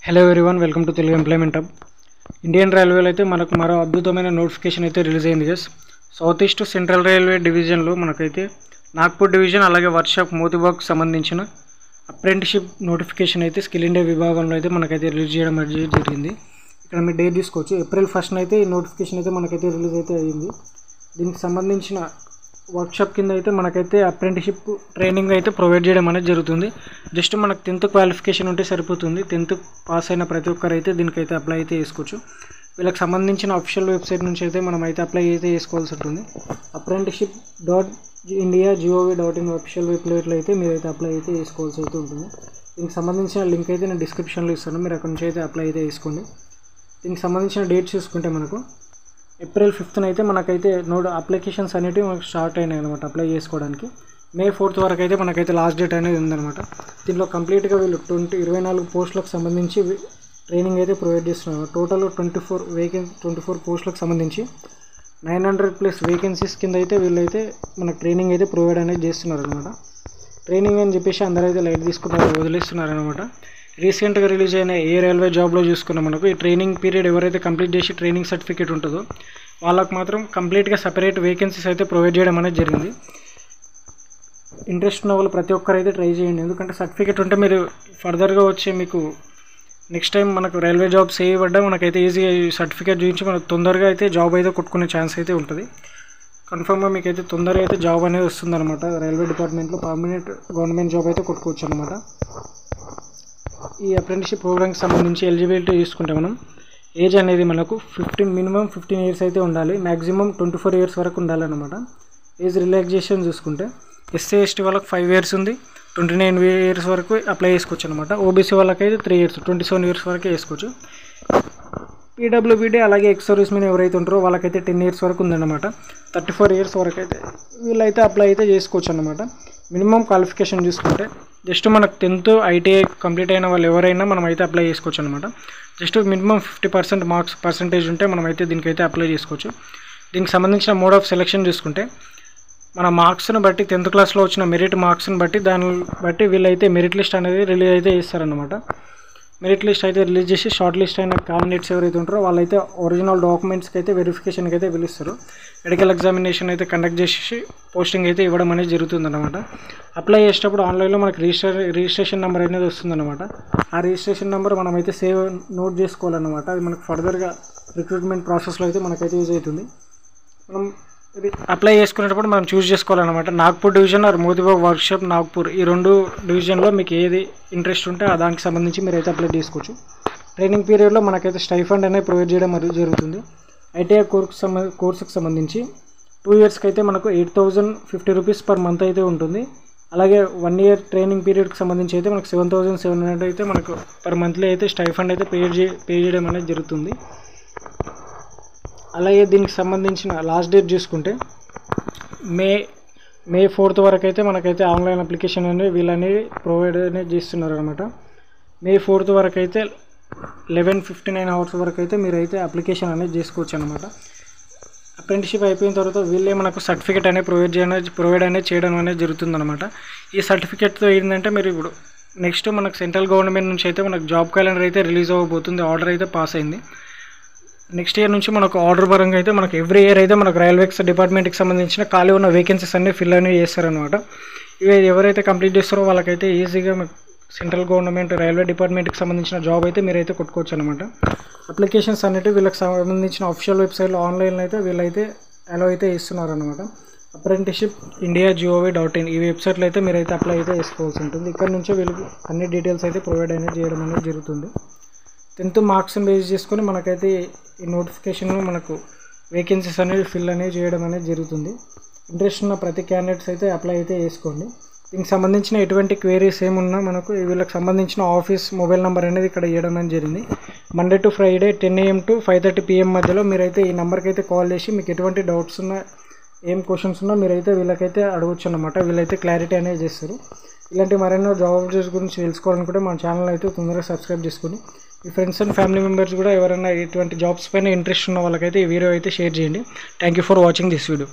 Hello everyone, welcome to Telugu employment hub. Indian రైల్వేలో అయితే మనకు మరో అద్భుతమైన నోటిఫికేషన్ అయితే రిలీజ్ అయింది గస్. సౌత్ ఈస్ట్ సెంట్రల్ రైల్వే డివిజన్లో మనకైతే నాగ్పూర్ డివిజన్ అలాగే వర్క్షాప్ మోతిబాగ్కి సంబంధించిన అప్రెంటిషిప్ నోటిఫికేషన్ అయితే స్కిల్ ఇండియా విభాగంలో అయితే మనకైతే రిలీజ్ చేయడం జరిగింది. ఇక్కడ మీరు డేట్ తీసుకోవచ్చు. ఏప్రిల్ 1st అయితే ఈ నోటిఫికేషన్ అయితే మనకైతే రిలీజ్ అయితే అయ్యింది. దీనికి సంబంధించిన వర్క్షాప్ కింద అయితే మనకైతే అప్రెంటిషిప్ ట్రైనింగ్ అయితే ప్రొవైడ్ చేయడం అనేది జరుగుతుంది. జస్ట్ మనకు 10th క్వాలిఫికేషన్ ఉంటే సరిపోతుంది. 10th పాస్ అయిన ప్రతి ఒక్కరు అయితే దీనికైతే అప్లై అయితే చేసుకోవచ్చు. వీళ్ళకి సంబంధించిన అఫీషియల్ వెబ్సైట్ నుంచి అయితే మనం అయితే అప్లై అయితే చేసుకోవాల్సి ఉంటుంది. apprenticeship.india.gov.in అఫీషియల్ వెబ్సైట్లో అయితే మీరైతే అప్లై అయితే చేసుకోవాల్సి అయితే ఉంటుంది. దీనికి సంబంధించిన లింక్ అయితే నేను డిస్క్రిప్షన్లో ఇస్తాను, మీరు అక్కడ నుంచి అయితే అప్లై అయితే చేసుకోండి. దీనికి సంబంధించిన డేట్స్ చూసుకుంటే మనకు ఏప్రిల్ 5th అయితే మనకైతే అప్లికేషన్స్ అనేవి మనకు స్టార్ట్ అయినాయి అనమాట. అప్లై చేసుకోవడానికి మే 4th వరకు అయితే మనకైతే లాస్ట్ డేట్ అనేది ఉందన్నమాట. దీనిలో కంప్లీట్గా వీళ్ళు 24 పోస్టులకు సంబంధించి ట్రైనింగ్ అయితే ప్రొవైడ్ చేస్తున్నారు. టోటల్ 24 పోస్టులకు సంబంధించి 900+ వేకెన్సీస్ కింద అయితే వీళ్ళైతే మనకు ట్రైనింగ్ అయితే ప్రొవైడ్ అనేది చేస్తున్నారు అనమాట. ట్రైనింగ్ అని చెప్పేసి అందరైతే లైట్ తీసుకుంటారు, వదిలేస్తున్నారు అనమాట. రీసెంట్గా రిలీజ్ అయిన ఏ రైల్వే జాబ్లో చూసుకున్న మనకు ఈ ట్రైనింగ్ పీరియడ్ ఎవరైతే కంప్లీట్ చేసి ట్రైనింగ్ సర్టిఫికేట్ ఉంటుందో వాళ్ళకు మాత్రం కంప్లీట్గా సపరేట్ వేకెన్సీస్ అయితే ప్రొవైడ్ చేయడం అనేది జరిగింది. ఇంట్రెస్ట్ ఉన్న వాళ్ళు ప్రతి ఒక్కరు అయితే ట్రై చేయండి. ఎందుకంటే సర్టిఫికేట్ ఉంటే మీరు ఫర్దర్గా వచ్చే మీకు నెక్స్ట్ టైం మనకు రైల్వే జాబ్స్ చేయబడ్డా మనకైతే ఈజీగా ఈ సర్టిఫికేట్ చూపించి మనకు తొందరగా అయితే జాబ్ అయితే కొట్టుకునే ఛాన్స్ అయితే ఉంటుంది. కన్ఫర్మ్గా మీకు అయితే తొందరగా అయితే జాబ్ అనేది వస్తుందన్నమాట. రైల్వే డిపార్ట్మెంట్లో పర్మనెంట్ గవర్నమెంట్ జాబ్ అయితే కొట్టుకోవచ్చు అనమాట. ఈ అప్రెంటిషిప్ ప్రోగ్రామ్కి సంబంధించి ఎలిజిబిలిటీ చూసుకుంటే మనం ఏజ్ అనేది మనకు మినిమం 15 ఇయర్స్ అయితే ఉండాలి. మ్యాక్సిమం 24 ఇయర్స్ వరకు ఉండాలన్నమాట. ఏజ్ రిలాక్సేషన్ చూసుకుంటే ఎస్సీ ఎస్టీ వాళ్ళకి 5 ఇయర్స్ ఉంది, 29 ఇయర్స్ వరకు అప్లై చేసుకోవచ్చు అనమాట. ఓబీసీ వాళ్ళకైతే 3 ఇయర్స్ 27 ఇయర్స్ వరకే వేసుకోవచ్చు. పీడబ్ల్యూబీడీ అలాగే ఎక్స్ సర్వీస్ మెన్ ఎవరైతే ఉంటారో వాళ్ళకైతే 10 ఇయర్స్ వరకు ఉందన్నమాట. 34 ఇయర్స్ వరకు అయితే వీళ్ళైతే అప్లై అయితే చేసుకోవచ్చు అనమాట. మినిమం క్వాలిఫికేషన్ చూసుకుంటే జస్ట్ మనకు 10th ఐటీఐ కంప్లీట్ అయిన వాళ్ళు ఎవరైనా మనం అయితే అప్లై చేసుకోవచ్చు అనమాట. జస్ట్ మినిమం 50% మార్క్స్ పర్సంటేజ్ ఉంటే మనం అయితే దీనికైతే అప్లై చేసుకోవచ్చు. దీనికి సంబంధించిన మోడ్ ఆఫ్ సెలెక్షన్ చూసుకుంటే మన మార్క్స్ని బట్టి 10th క్లాస్లో వచ్చిన మెరిట్ మార్క్స్ని బట్టి దాన్ని బట్టి వీళ్ళైతే మెరిట్ లిస్ట్ అనేది రిలీజ్ అయితే చేస్తారనమాట. మెరిట్ లిస్ట్ అయితే రిలీజ్ చేసి షార్ట్ లిస్ట్ అయిన క్యాండిడేట్స్ ఎవరైతే ఉంటారో వాళ్ళైతే ఒరిజినల్ డాక్యుమెంట్స్కి అయితే వెరిఫికేషన్కి అయితే పిలుస్తారు. మెడికల్ ఎగ్జామినేషన్ అయితే కండక్ట్ చేసి పోస్టింగ్ అయితే ఇవ్వడం అనేది జరుగుతుందన్నమాట. అప్లై చేసేటప్పుడు ఆన్లైన్లో మనకి రిజిస్ట్రేషన్ నెంబర్ అనేది వస్తుందన్నమాట. ఆ రిజిస్ట్రేషన్ నెంబర్ మనమైతే నోట్ చేసుకోవాలన్నమాట. అది మనకు ఫర్దర్గా రిక్రూట్మెంట్ ప్రాసెస్లో అయితే మనకైతే యూజ్ అవుతుంది. మనం అప్లై చేసుకునేటప్పుడు మనం చూస్ చేసుకోవాలన్నమాట. Nagpur division or Motibagh workshop Nagpur, ఈ 2 డివిజన్లో మీకు ఏది ఇంట్రెస్ట్ ఉంటే దానికి సంబంధించి మీరైతే అప్లై చేసుకోవచ్చు. ట్రైనింగ్ పీరియడ్లో మనకైతే స్టైఫండ్ అనేది ప్రొవైడ్ చేయడం జరుగుతుంది. ఐటీఐ కోర్సుకు సంబంధించి 2 ఇయర్స్కి అయితే మనకు 8,050 రూపీస్ పర్ మంత్ అయితే ఉంటుంది. అలాగే 1 ఇయర్ ట్రైనింగ్ పీరియడ్కి సంబంధించి అయితే మనకు 7,700 అయితే మనకు పర్ మంత్లీ అయితే స్టైఫండ్ అయితే పే చేయడం అనేది జరుగుతుంది. అలాగే దీనికి సంబంధించిన లాస్ట్ డేట్ చూసుకుంటే మే 4th వరకు అయితే మనకైతే ఆన్లైన్ అప్లికేషన్ అనేది వీళ్ళని ప్రొవైడ్ అనేది చేస్తున్నారు అనమాట. మే 4th వరకు అయితే 11:59 hours వరకు అయితే మీరైతే అప్లికేషన్ అనేది చేసుకోవచ్చు అనమాట. అప్రెంటిషిప్ అయిపోయిన తర్వాత వీళ్ళే మనకు సర్టిఫికేట్ అనేది ప్రొవైడ్ అనేది చేయడం అనేది జరుగుతుందన్నమాట. ఈ సర్టిఫికేట్తో ఏంటంటే మీరు ఇప్పుడు నెక్స్ట్ మనకు సెంట్రల్ గవర్నమెంట్ నుంచి అయితే మనకు జాబ్ క్యాలెండర్ అయితే రిలీజ్ అవ్వబోతుంది. ఆర్డర్ అయితే పాస్ అయింది. నెక్స్ట్ ఇయర్ నుంచి మనకు ఆర్డర్ పరంగా అయితే మనకు ఎవ్రీ ఇయర్ అయితే మనకు రైల్వేస్ డిపార్ట్మెంట్కి సంబంధించిన ఖాళీ ఉన్న వేకెన్సీస్ అన్ని ఫిల్ అనేవి చేస్తారనమాట. ఇవి ఎవరైతే కంప్లీట్ చేస్తారో వాళ్ళకైతే ఈజీగా సెంట్రల్ గవర్నమెంట్ రైల్వే డిపార్ట్మెంట్కి సంబంధించిన జాబ్ అయితే మీరైతే కొట్టుకోవచ్చు అనమాట. అప్లికేషన్స్ అనేవి వీళ్ళకి సంబంధించిన అఫీషియల్ వెబ్సైట్లో ఆన్లైన్లో అయితే వీళ్ళైతే అలో అయితే ఇస్తున్నారు అనమాట. apprenticeship.india.gov.in ఈ వెబ్సైట్లో అయితే మీరైతే అప్లై అయితే చేసుకోవాల్సి ఉంటుంది. ఇక్కడ నుంచే వీళ్ళకి అన్ని డీటెయిల్స్ అయితే ప్రొవైడ్ అనేది చేయడం అనేది జరుగుతుంది. 10th మార్క్స్ని బేస్ చేసుకొని మనకైతే ఈ నోటిఫికేషన్ మనకు వేకెన్సీస్ అనేవి ఫిల్ అనేది చేయడం అనేది జరుగుతుంది. ఇంట్రెస్ట్ ఉన్న ప్రతి క్యాండిడేట్స్ అయితే అప్లై అయితే చేసుకోండి. దీనికి సంబంధించిన ఎటువంటి క్వైరీస్ ఏమున్నా మనకు వీళ్ళకి సంబంధించిన ఆఫీస్ మొబైల్ నెంబర్ అనేది ఇక్కడ ఇవ్వడం అనేది జరిగింది. Monday to Friday 10 AM to 5:30 PM మధ్యలో మీరైతే ఈ నెంబర్కి అయితే కాల్ చేసి మీకు ఎటువంటి డౌట్స్ ఉన్నా ఏం క్వశ్చన్స్ ఉన్నా మీరైతే వీళ్ళకైతే అడగచ్చు అనమాట. వీళ్ళైతే క్లారిటీ అనేది చేస్తారు. ఇలాంటి మరెన్నో జాబ్స్ గురించి తెలుసుకోవాలనుకుంటే మన ఛానల్ అయితే తొందరగా సబ్స్క్రైబ్ చేసుకుని మీ ఫ్రెండ్స్ అండ్ ఫ్యామిలీ మెంబర్స్ కూడా ఎవరైనా ఇటువంటి జాబ్స్ పైన ఇంట్రెస్ట్ ఉన్న వాళ్ళకైతే ఈ వీడియో అయితే షేర్ చేయండి. Thank you for watching this video.